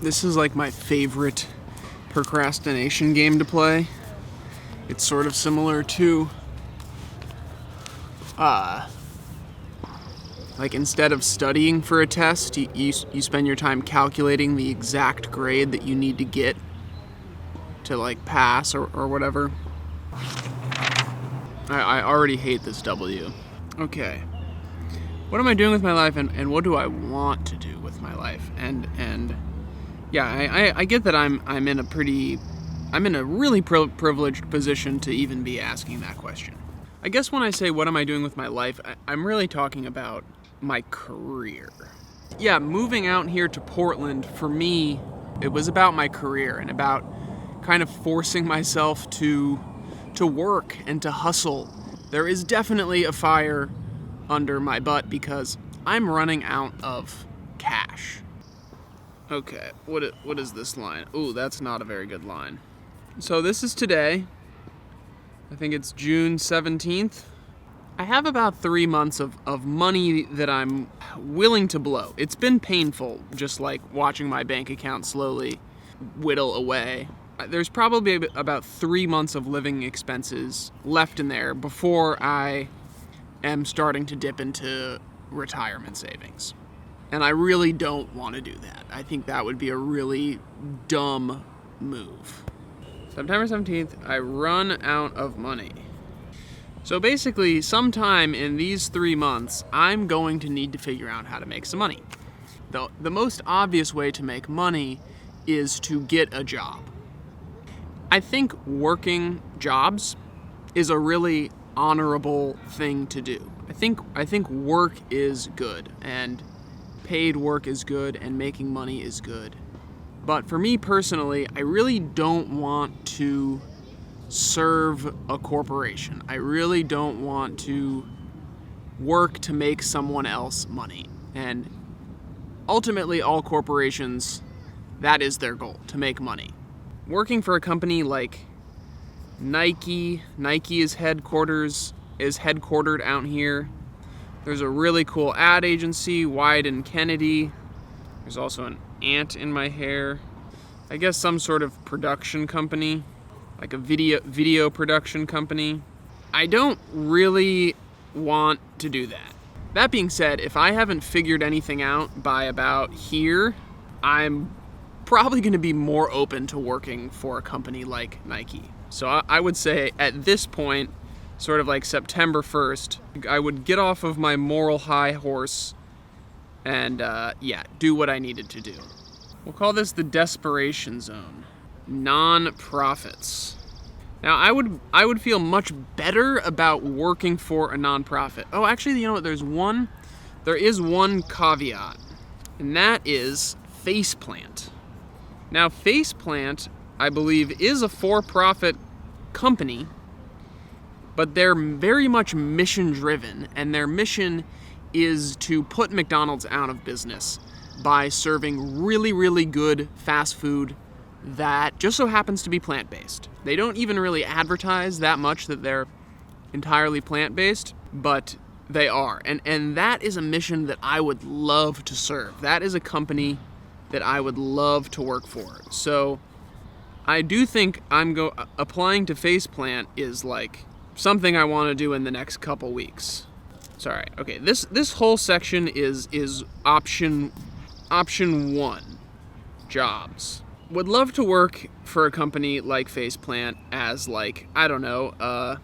This is like my favorite procrastination game to play. It's sort of similar to, like instead of studying for a test, you spend your time calculating the exact grade that you need to get to like pass or whatever. I already hate this W. Okay. What am I doing with my life, and what do I want to do with my life? And yeah, I get that I'm in a really privileged position to even be asking that question. I guess when I say what am I doing with my life, I'm really talking about my career. Yeah, moving out here to Portland, for me, it was about my career and about kind of forcing myself to work and to hustle. There is definitely a fire under my butt because I'm running out of cash. Okay, what is this line? Ooh, that's not a very good line. So this is today. I think it's June 17th. I have about 3 months of money that I'm willing to blow. It's been painful, just like watching my bank account slowly whittle away. There's probably about 3 months of living expenses left in there before I am starting to dip into retirement savings. And I really don't want to do that. I think that would be a really dumb move. September 17th, I run out of money. So basically, sometime in these 3 months, I'm going to need to figure out how to make some money. The most obvious way to make money is to get a job. I think working jobs is a really honorable thing to do. I think work is good, and paid work is good, and making money is good. But for me personally, I really don't want to serve a corporation. I really don't want to work to make someone else money. And ultimately, all corporations, that is their goal, to make money. Working for a company like Nike is headquartered out here. There's a really cool ad agency, Wyden Kennedy. There's also an ant in my hair. I guess some sort of production company, like a video production company. I don't really want to do that. That being said, if I haven't figured anything out by about here, I'm probably going to be more open to working for a company like Nike. So I would say at this point, sort of like September 1st, I would get off of my moral high horse and do what I needed to do. We'll call this the desperation zone. Non-profits. Now, I would feel much better about working for a nonprofit. Oh, actually, you know what? There is one caveat, and that is Faceplant. Now, Faceplant, I believe, is a for-profit company, but they're very much mission-driven, and their mission is to put McDonald's out of business by serving really, really good fast food that just so happens to be plant-based. They don't even really advertise that much that they're entirely plant-based, but they are. And that is a mission that I would love to serve. That is a company that I would love to work for. So I do think applying to Faceplant is like something I want to do in the next couple weeks. Sorry. Okay, this whole section is option 1, jobs. Would love to work for a company like Faceplant as like, I don't know,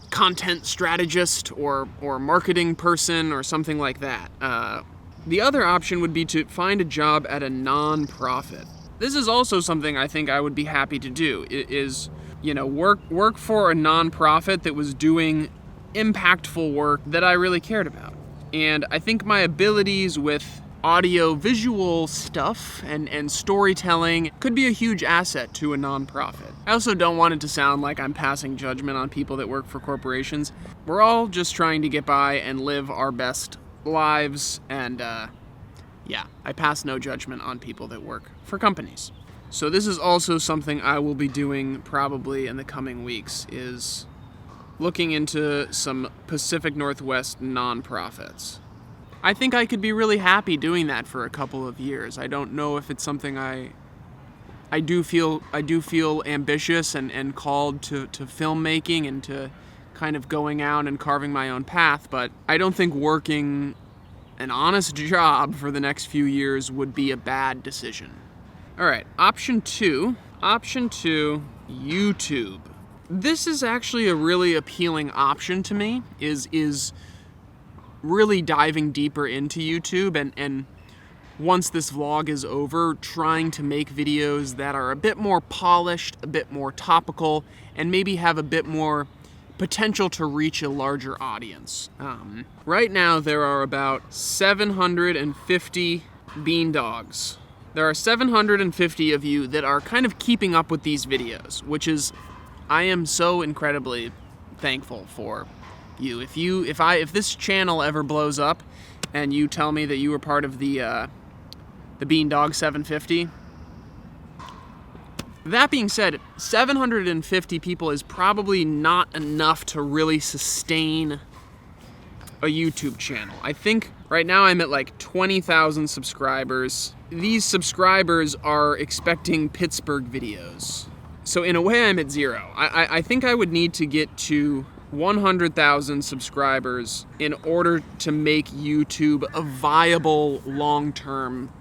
content strategist or marketing person or something like that. The other option would be to find a job at a non-profit. This is also something I think I would be happy to do, is, work for a non-profit that was doing impactful work that I really cared about. And I think my abilities with audio-visual stuff and storytelling could be a huge asset to a nonprofit. I also don't want it to sound like I'm passing judgment on people that work for corporations. We're all just trying to get by and live our best lives, and I pass no judgment on people that work for companies. So this is also something I will be doing probably in the coming weeks, is looking into some Pacific Northwest nonprofits. I think I could be really happy doing that for a couple of years. I don't know if it's something I do feel ambitious and called to filmmaking and to kind of going out and carving my own path, but I don't think working an honest job for the next few years would be a bad decision. All right, option two, YouTube. This is actually a really appealing option to me, is really diving deeper into YouTube and once this vlog is over, trying to make videos that are a bit more polished, a bit more topical, and maybe have a bit more potential to reach a larger audience. Right now, there are about 750 bean dogs. There are 750 of you that are kind of keeping up with these videos, which is, I am so incredibly thankful for you. If this channel ever blows up, and you tell me that you were part of the Beandog 750. That being said, 750 people is probably not enough to really sustain a YouTube channel. I think right now I'm at like 20,000 subscribers. These subscribers are expecting Pittsburgh videos. So in a way I'm at zero. I think I would need to get to 100,000 subscribers in order to make YouTube a viable long-term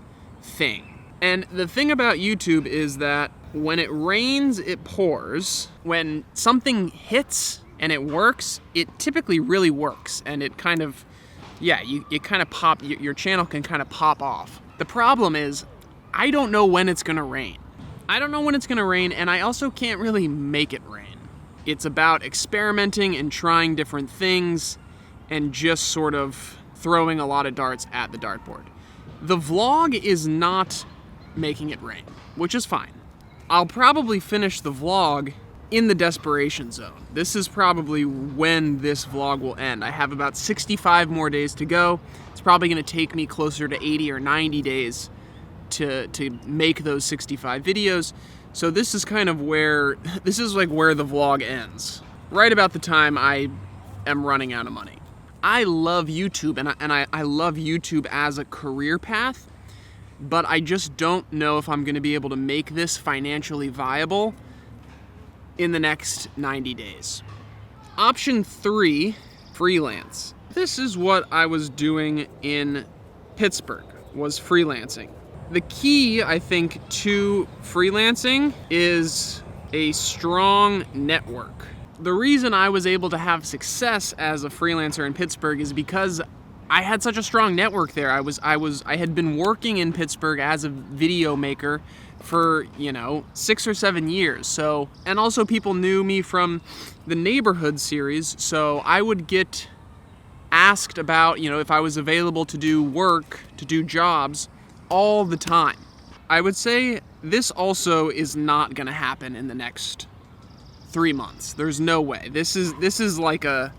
thing. And the thing about YouTube is that when it rains, it pours. When something hits and it works, it typically really works. And it kind of, your channel can kind of pop off. The problem is, I don't know when it's gonna rain. And I also can't really make it rain. It's about experimenting and trying different things and just sort of throwing a lot of darts at the dartboard. The vlog is not making it rain, which is fine. I'll probably finish the vlog in the desperation zone. This is probably when this vlog will end. I have about 65 more days to go. It's probably gonna take me closer to 80 or 90 days to make those 65 videos. So this is kind of where the vlog ends. Right about the time I am running out of money. I love YouTube and I love YouTube as a career path, but I just don't know if I'm gonna be able to make this financially viable in the next 90 days. Option 3, freelance. This is what I was doing in Pittsburgh, was freelancing. The key, I think, to freelancing is a strong network. The reason I was able to have success as a freelancer in Pittsburgh is because I had such a strong network there. I had been working in Pittsburgh as a video maker for, 6 or 7 years. So, and also people knew me from the Neighborhood series, so I would get asked about, if I was available to do work, to do jobs all the time. I would say this also is not gonna happen in the next 3 months. There's no way. This is like a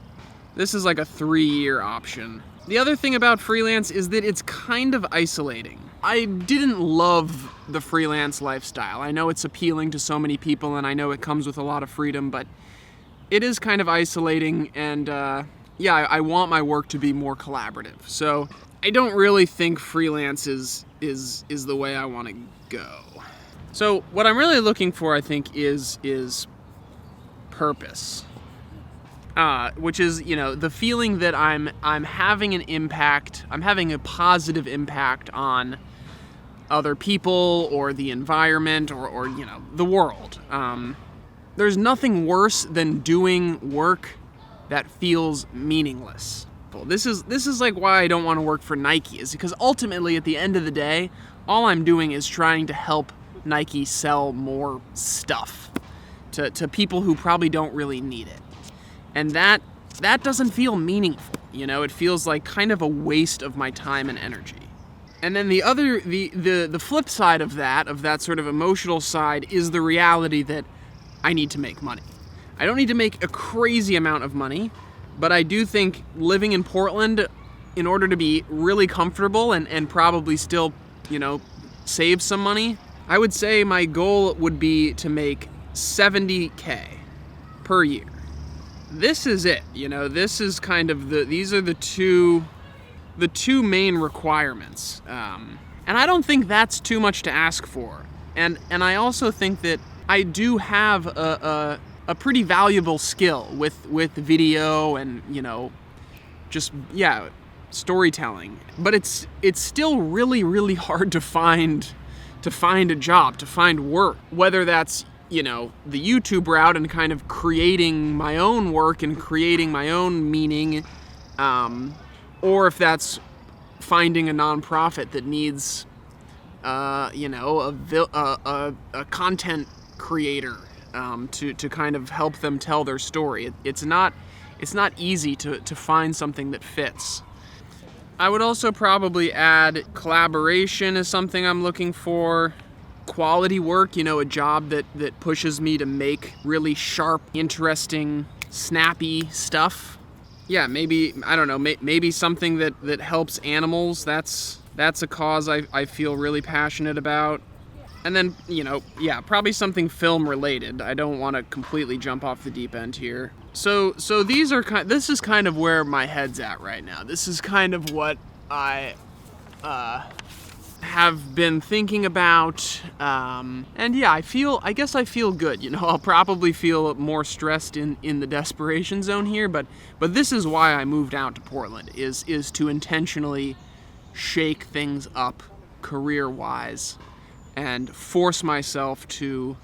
3-year option. The other thing about freelance is that it's kind of isolating. I didn't love the freelance lifestyle. I know it's appealing to so many people and I know it comes with a lot of freedom, but it is kind of isolating and I want my work to be more collaborative. So I don't really think freelance is the way I want to go. So what I'm really looking for, I think, is purpose. Which is, the feeling that I'm having an impact, I'm having a positive impact on other people or the environment or the world. There's nothing worse than doing work that feels meaningless. This is like why I don't want to work for Nike, is because ultimately at the end of the day, all I'm doing is trying to help Nike sell more stuff to people who probably don't really need it. And that doesn't feel meaningful, it feels like kind of a waste of my time and energy. And then the flip side of that sort of emotional side is the reality that I need to make money. I don't need to make a crazy amount of money, but I do think living in Portland, in order to be really comfortable and probably still, save some money, I would say my goal would be to make $70K per year. This is it, this is kind of these are the two the two main requirements. And I don't think that's too much to ask for. And I also think that I do have a pretty valuable skill with video and, just, storytelling. But it's still really, really hard to find a job, to find work. Whether that's, the YouTube route and kind of creating my own work and creating my own meaning, or if that's finding a nonprofit that needs, a content creator to kind of help them tell their story. It's not easy to find something that fits. I would also probably add collaboration is something I'm looking for. Quality work, a job that pushes me to make really sharp, interesting, snappy stuff. Yeah, maybe, I don't know, maybe something that helps animals. That's a cause I feel really passionate about. And then, probably something film related. I don't want to completely jump off the deep end here. So this is kind of where my head's at right now. This is kind of what I have been thinking about, and I guess I feel good. I'll probably feel more stressed in the desperation zone here, but this is why I moved out to Portland, is to intentionally shake things up career-wise and force myself to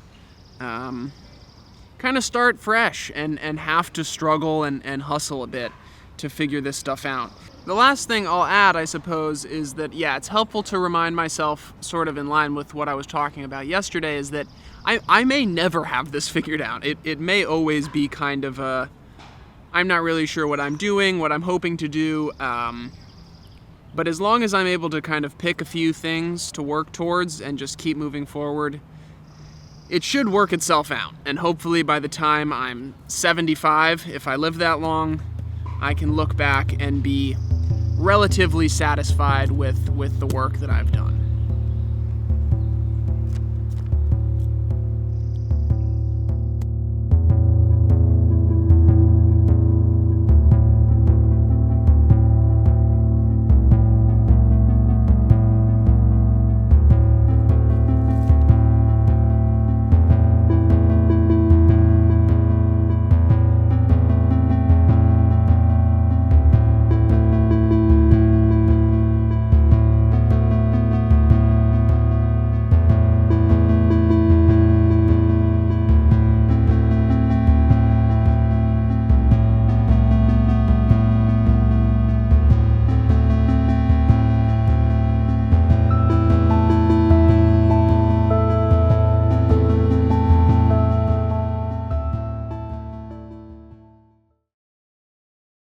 kind of start fresh and have to struggle and hustle a bit to figure this stuff out. The last thing I'll add, I suppose, is that, it's helpful to remind myself, sort of in line with what I was talking about yesterday, is that I may never have this figured out. It may always be kind of I'm not really sure what I'm doing, what I'm hoping to do, but as long as I'm able to kind of pick a few things to work towards and just keep moving forward, it should work itself out. And hopefully by the time I'm 75, if I live that long, I can look back and be relatively satisfied with the work that I've done.